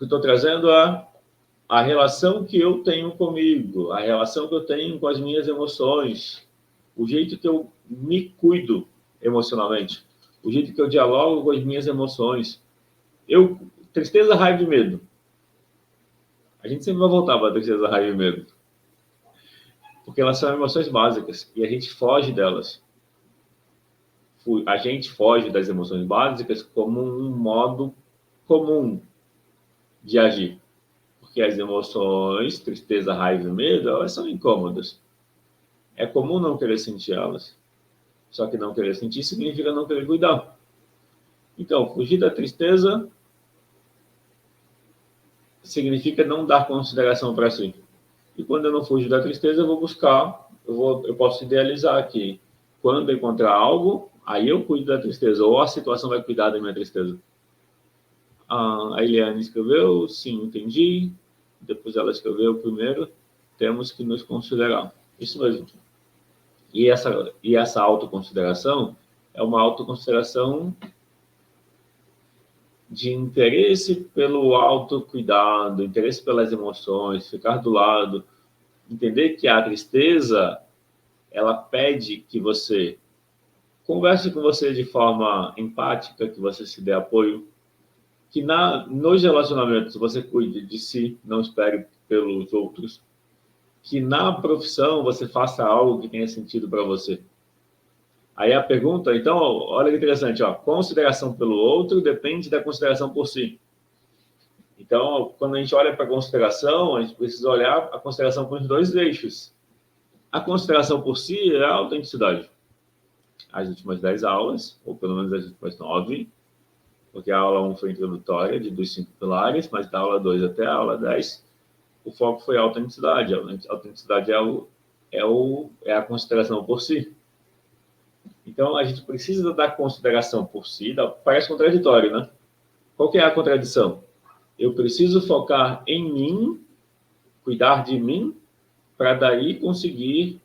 que eu estou trazendo é a relação que eu tenho comigo, a relação que eu tenho com as minhas emoções, o jeito que eu me cuido emocionalmente, o jeito que eu dialogo com as minhas emoções. Tristeza, raiva e medo. A gente sempre vai voltar para tristeza, raiva e medo. Porque elas são emoções básicas e a gente foge delas. A gente foge das emoções básicas como um modo comum de agir. Porque as emoções, tristeza, raiva e medo, elas são incômodas. É comum não querer sentir elas. Só que não querer sentir significa não querer cuidar. Então, fugir da tristeza significa não dar consideração para si. E quando eu não fujo da tristeza, eu vou buscar, eu posso idealizar aqui. Quando eu encontrar algo, aí eu cuido da tristeza, ou a situação vai cuidar da minha tristeza. A Eliane escreveu, sim, entendi. Depois ela escreveu primeiro, temos que nos considerar. Isso mesmo. E essa autoconsideração é uma autoconsideração de interesse pelo autocuidado, interesse pelas emoções, ficar do lado, entender que a tristeza, ela pede que você converse com você de forma empática, que você se dê apoio, que nos relacionamentos você cuide de si, não espere pelos outros, que na profissão você faça algo que tenha sentido para você. Aí a pergunta, então, olha que interessante, ó, consideração pelo outro depende da consideração por si. Então, quando a gente olha para a consideração, a gente precisa olhar a consideração com os dois eixos. A consideração por si é a autenticidade. As últimas 10 aulas, ou pelo menos as últimas 9, porque a aula 1 foi introdutória, dos 5 pilares, mas da aula 2 até a aula 10, o foco foi a autenticidade. A autenticidade é a consideração por si. Então, a gente precisa da consideração por si, parece contraditório, né? Qual que é a contradição? Eu preciso focar em mim, cuidar de mim, para daí conseguir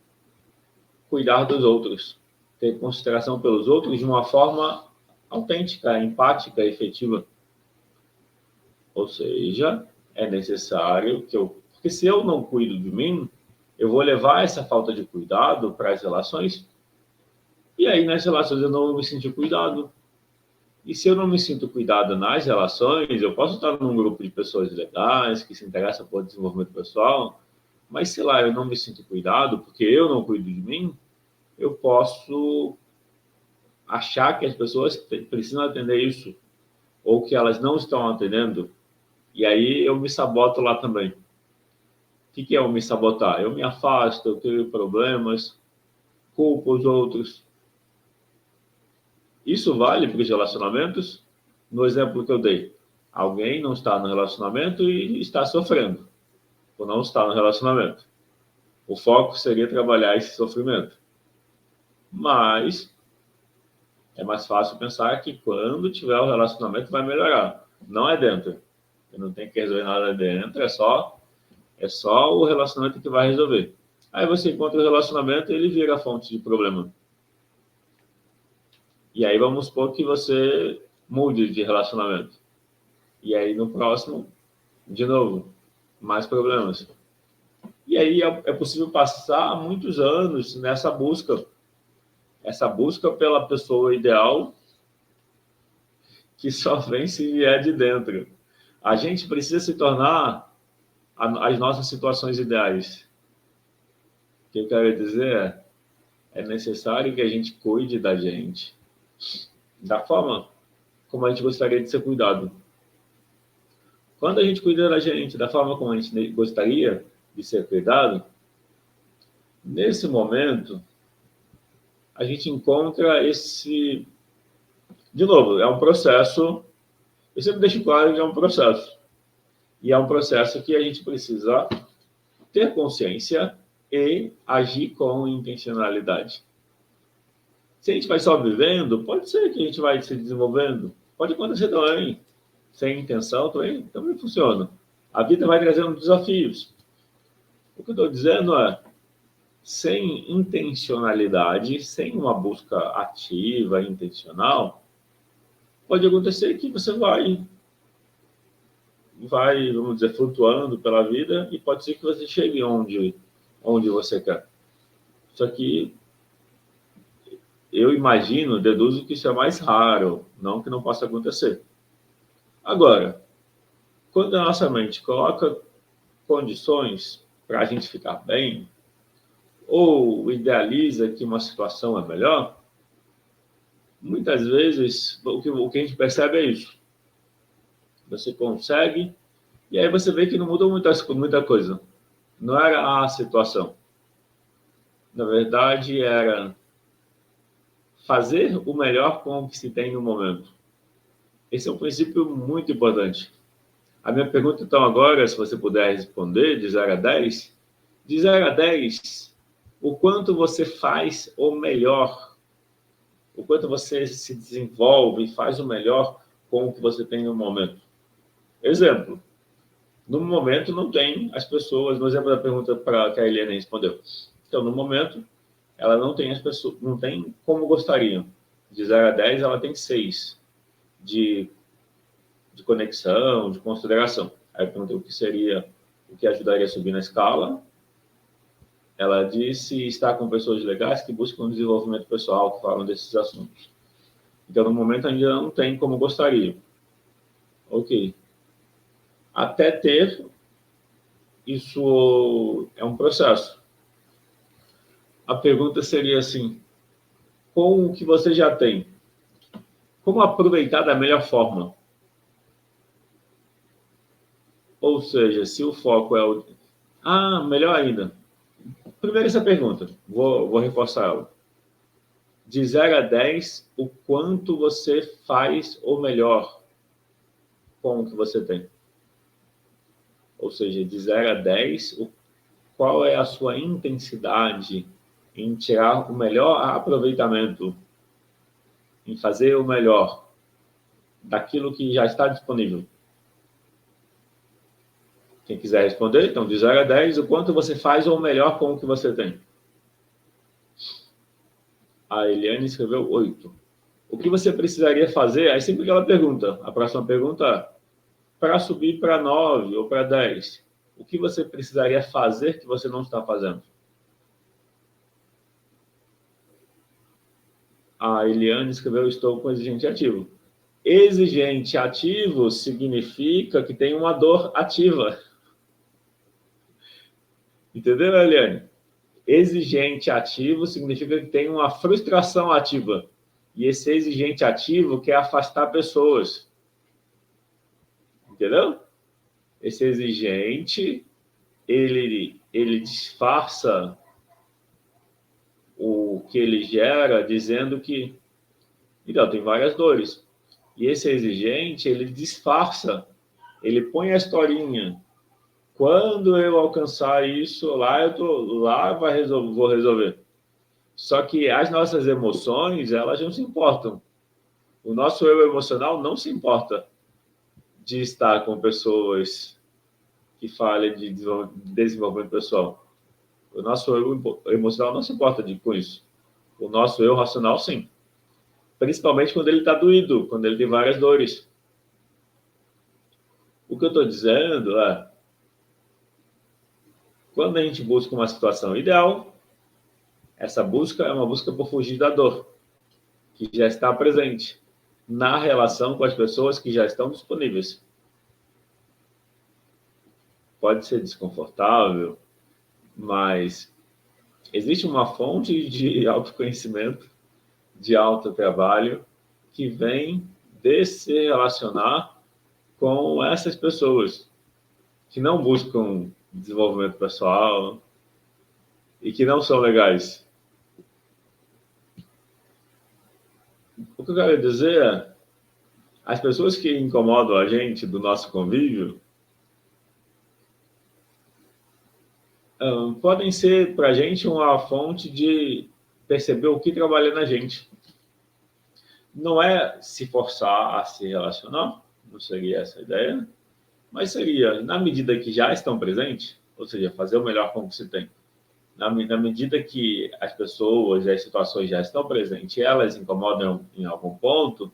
cuidar dos outros, ter consideração pelos outros de uma forma autêntica, empática, efetiva. Ou seja, é necessário que porque se eu não cuido de mim, eu vou levar essa falta de cuidado para as relações, e aí nas relações eu não vou me sentir cuidado. E se eu não me sinto cuidado nas relações, eu posso estar num grupo de pessoas legais, que se interessam por desenvolvimento pessoal, mas sei lá, eu não me sinto cuidado porque eu não cuido de mim, eu posso achar que as pessoas precisam atender isso, ou que elas não estão atendendo, e aí eu me saboto lá também. O que é eu me sabotar? Eu me afasto, eu tenho problemas, culpo os outros. Isso vale para os relacionamentos? No exemplo que eu dei, alguém não está no relacionamento e está sofrendo, ou não está no relacionamento. O foco seria trabalhar esse sofrimento. Mas é mais fácil pensar que quando tiver o relacionamento vai melhorar. Não é dentro. Eu não tenho que resolver nada dentro, é só o relacionamento que vai resolver. Aí você encontra o relacionamento e ele vira a fonte de problema. E aí vamos supor que você mude de relacionamento. E aí no próximo, de novo, mais problemas. E aí é possível passar muitos anos nessa busca. Essa busca pela pessoa ideal que só vem se vier de dentro. A gente precisa se tornar as nossas situações ideais. O que eu quero dizer é necessário que a gente cuide da gente da forma como a gente gostaria de ser cuidado. Quando a gente cuida da gente da forma como a gente gostaria de ser cuidado, nesse momento, a gente encontra esse... De novo, é um processo... Eu sempre deixo claro que é um processo. E é um processo que a gente precisa ter consciência e agir com intencionalidade. Se a gente vai só vivendo, pode ser que a gente vai se desenvolvendo. Pode acontecer também. Sem intenção também funciona. A vida vai trazendo desafios. O que eu estou dizendo é, sem intencionalidade, sem uma busca ativa, intencional, pode acontecer que você vai vai, vamos dizer, flutuando pela vida e pode ser que você chegue onde você quer. Só que eu imagino, deduzo que isso é mais raro, não que não possa acontecer. Agora, quando a nossa mente coloca condições para a gente ficar bem, ou idealiza que uma situação é melhor, muitas vezes o que a gente percebe é isso. Você consegue, e aí você vê que não muda muita coisa. Não era a situação. Na verdade, era fazer o melhor com o que se tem no momento. Esse é um princípio muito importante. A minha pergunta, então, agora, se você puder responder, de 0 a 10, o quanto você faz o melhor, o quanto você se desenvolve e faz o melhor com o que você tem no momento. Exemplo, no momento não tem as pessoas, no exemplo da pergunta que a Eliane respondeu. Então, no momento, ela não tem as pessoas, não tem como gostariam. De 0 a 10, ela tem 6 de conexão, de consideração. Aí eu perguntei o que seria, o que ajudaria a subir na escala. Ela disse estar com pessoas legais que buscam desenvolvimento pessoal, que falam desses assuntos. Então, no momento, ainda não tem como gostaria. Ok. Até ter, isso é um processo. A pergunta seria assim, com o que você já tem, como aproveitar da melhor forma? Ou seja, se o foco é o... Ah, melhor ainda. Primeiro essa pergunta, vou reforçar ela. De 0 a 10, o quanto você faz o melhor com o que você tem? Ou seja, de 0 a 10, qual é a sua intensidade em tirar o melhor aproveitamento, em fazer o melhor daquilo que já está disponível? Quem quiser responder, então, de 0 a 10, o quanto você faz o melhor com o que você tem? A Eliane escreveu 8. O que você precisaria fazer? Aí sempre aquela pergunta. A próxima pergunta é, para subir para 9 ou para 10, o que você precisaria fazer que você não está fazendo? A Eliane escreveu, estou com exigente ativo. Exigente ativo significa que tem uma dor ativa. Entendeu, Eliane? Exigente ativo significa que tem uma frustração ativa. E esse exigente ativo quer afastar pessoas. Entendeu? Esse exigente, ele disfarça o que ele gera dizendo que, então, tem várias dores. E esse exigente, ele disfarça, ele põe a historinha. Quando eu alcançar isso, lá vou resolver. Só que as nossas emoções, elas não se importam. O nosso eu emocional não se importa de estar com pessoas que falem de desenvolvimento pessoal. O nosso eu emocional não se importa com isso. O nosso eu racional, sim. Principalmente quando ele está doído, quando ele tem várias dores. O que eu estou dizendo é, quando a gente busca uma situação ideal, essa busca é uma busca por fugir da dor, que já está presente na relação com as pessoas que já estão disponíveis. Pode ser desconfortável, mas existe uma fonte de autoconhecimento, de autotrabalho, que vem de se relacionar com essas pessoas que não buscam desenvolvimento pessoal e que não são legais. O que eu quero dizer é, as pessoas que incomodam a gente do nosso convívio podem ser para a gente uma fonte de perceber o que trabalha na gente. Não é se forçar a se relacionar, não seria essa a ideia, mas seria, na medida que já estão presentes, ou seja, fazer o melhor com o que se tem. Na medida que as pessoas e as situações já estão presentes e elas incomodam em algum ponto,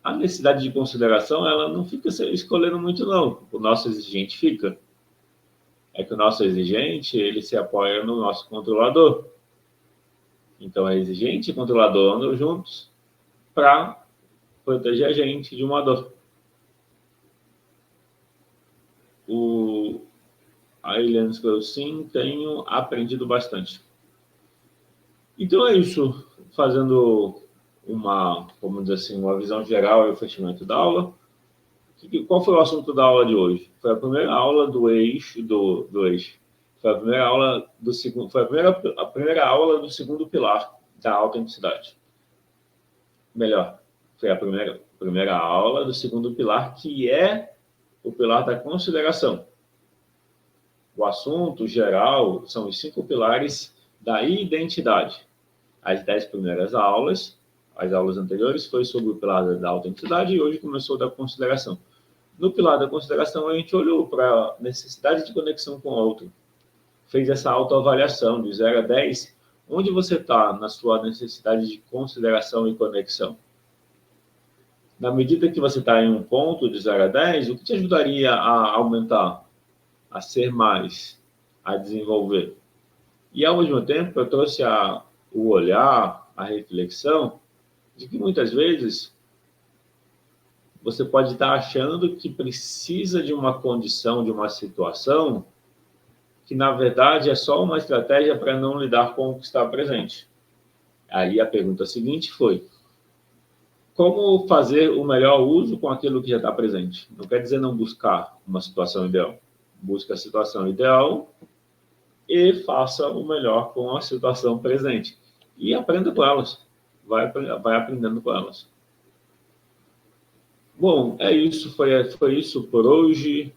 A necessidade de consideração, ela não fica escolhendo muito, não. O nosso exigente fica. É que o nosso exigente, ele se apoia no nosso controlador. Então, é exigente e controlador andam juntos para proteger a gente de uma dor. A Eliane escreveu, sim, tenho aprendido bastante. Então, é isso. Fazendo vamos dizer assim, uma visão geral e o fechamento da aula. Qual foi o assunto da aula de hoje? Foi a primeira aula do eixo, do eixo. Foi a primeira aula do segundo, foi a primeira aula do segundo pilar da autenticidade. Melhor, foi a primeira aula do segundo pilar, que é o pilar da consideração. O assunto geral são os 5 pilares da identidade. As 10 primeiras aulas, as aulas anteriores, foi sobre o pilar da autenticidade e hoje começou da consideração. No pilar da consideração, a gente olhou para a necessidade de conexão com o outro. Fez essa autoavaliação de 0 a 10. Onde você está na sua necessidade de consideração e conexão? Na medida que você está em um ponto de 0 a 10, o que te ajudaria a aumentar, a ser mais, a desenvolver? E, ao mesmo tempo, eu trouxe o olhar, a reflexão, de que muitas vezes você pode estar achando que precisa de uma condição, de uma situação, que, na verdade, é só uma estratégia para não lidar com o que está presente. Aí a pergunta seguinte foi: como fazer o melhor uso com aquilo que já está presente? Não quer dizer não buscar uma situação ideal. Busca a situação ideal e faça o melhor com a situação presente. E aprenda com elas. Vai aprendendo com elas. Bom, é isso. Foi isso por hoje.